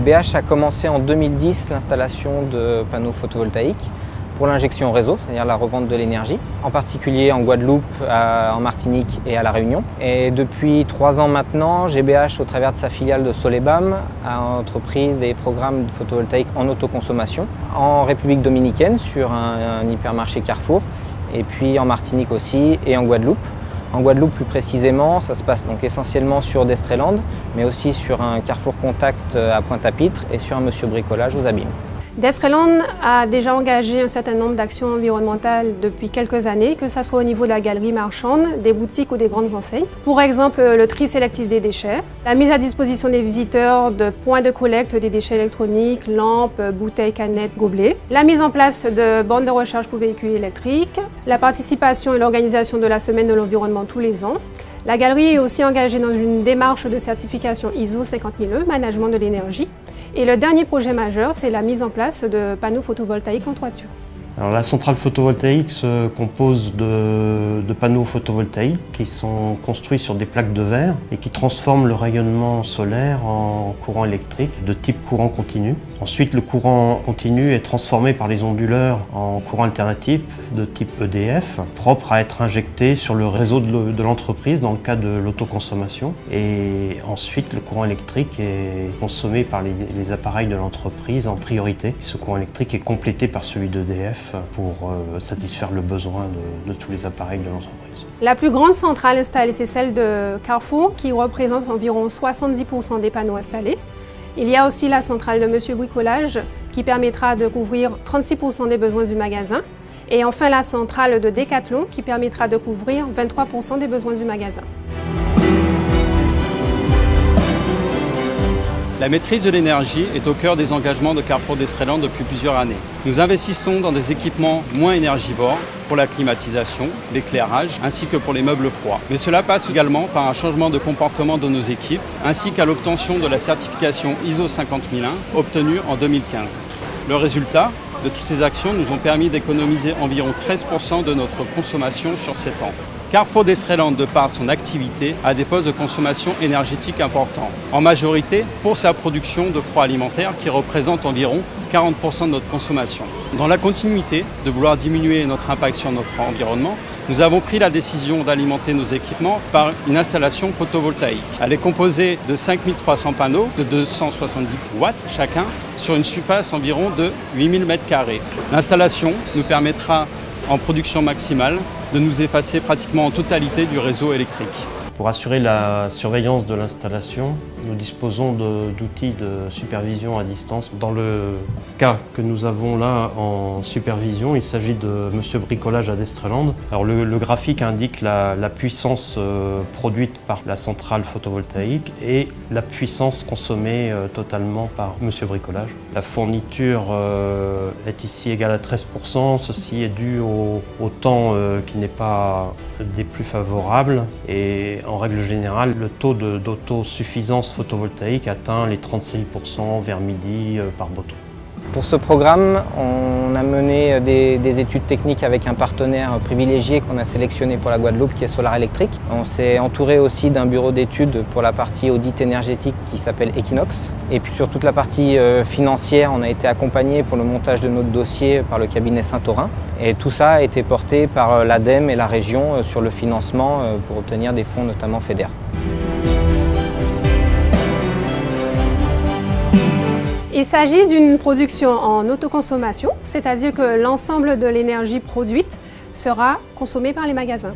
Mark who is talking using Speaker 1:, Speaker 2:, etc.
Speaker 1: GBH a commencé en 2010 l'installation de panneaux photovoltaïques pour l'injection au réseau, c'est-à-dire la revente de l'énergie, en particulier en Guadeloupe, en Martinique et à La Réunion. Et depuis 3 ans maintenant, GBH, au travers de sa filiale de Solebam, a entrepris des programmes photovoltaïques en autoconsommation en République dominicaine sur un hypermarché Carrefour, et puis en Martinique aussi et en Guadeloupe. En Guadeloupe plus précisément, ça se passe donc essentiellement sur Destreland, mais aussi sur un Carrefour Contact à Pointe-à-Pitre et sur un Monsieur Bricolage aux Abîmes.
Speaker 2: Destreland a déjà engagé un certain nombre d'actions environnementales depuis quelques années, que ce soit au niveau de la galerie marchande, des boutiques ou des grandes enseignes. Pour exemple, le tri sélectif des déchets, la mise à disposition des visiteurs de points de collecte des déchets électroniques, lampes, bouteilles, canettes, gobelets, la mise en place de bornes de recharge pour véhicules électriques, la participation et l'organisation de la semaine de l'environnement tous les ans. La galerie est aussi engagée dans une démarche de certification ISO 50001, management de l'énergie. Et le dernier projet majeur, c'est la mise en place de panneaux photovoltaïques en toiture.
Speaker 3: Alors, la centrale photovoltaïque se compose de panneaux photovoltaïques qui sont construits sur des plaques de verre et qui transforment le rayonnement solaire en courant électrique de type courant continu. Ensuite, le courant continu est transformé par les onduleurs en courant alternatif de type EDF, propre à être injecté sur le réseau de l'entreprise dans le cas de l'autoconsommation. Et ensuite, le courant électrique est consommé par les appareils de l'entreprise en priorité. Ce courant électrique est complété par celui d'EDF pour satisfaire le besoin de tous les appareils de l'entreprise.
Speaker 2: La plus grande centrale installée, c'est celle de Carrefour, qui représente environ 70% des panneaux installés. Il y a aussi la centrale de Monsieur Bricolage, qui permettra de couvrir 36% des besoins du magasin. Et enfin, la centrale de Decathlon, qui permettra de couvrir 23% des besoins du magasin.
Speaker 4: La maîtrise de l'énergie est au cœur des engagements de Carrefour Destreland depuis plusieurs années. Nous investissons dans des équipements moins énergivores pour la climatisation, l'éclairage ainsi que pour les meubles froids. Mais cela passe également par un changement de comportement de nos équipes ainsi qu'à l'obtention de la certification ISO 50001 obtenue en 2015. Le résultat de toutes ces actions nous ont permis d'économiser environ 13% de notre consommation sur 7 ans. Carrefour Destreland, de par son activité, a des postes de consommation énergétique importants, en majorité pour sa production de froid alimentaire qui représente environ 40% de notre consommation. Dans la continuité de vouloir diminuer notre impact sur notre environnement, nous avons pris la décision d'alimenter nos équipements par une installation photovoltaïque. Elle est composée de 5300 panneaux de 270 watts chacun sur une surface environ de 8000 m². L'installation nous permettra en production maximale de nous effacer pratiquement en totalité du réseau électrique.
Speaker 3: Pour assurer la surveillance de l'installation, nous disposons d'outils de supervision à distance. Dans le cas que nous avons là en supervision, il s'agit de Monsieur Bricolage à Destreland. Alors le graphique indique la puissance produite par la centrale photovoltaïque et la puissance consommée totalement par Monsieur Bricolage. La fourniture est ici égale à 13%. Ceci est dû au temps qui n'est pas des plus favorables. Et en règle générale, le taux d'autosuffisance photovoltaïque atteint les 36% vers midi par beau temps.
Speaker 1: Pour ce programme, on a mené des études techniques avec un partenaire privilégié qu'on a sélectionné pour la Guadeloupe qui est Solar Electric. On s'est entouré aussi d'un bureau d'études pour la partie audit énergétique qui s'appelle Equinox. Et puis sur toute la partie financière, on a été accompagné pour le montage de notre dossier par le cabinet Saint-Aurin. Et tout ça a été porté par l'ADEME et la région sur le financement pour obtenir des fonds notamment FEDER.
Speaker 2: Il s'agit d'une production en autoconsommation, c'est-à-dire que l'ensemble de l'énergie produite sera consommée par les magasins.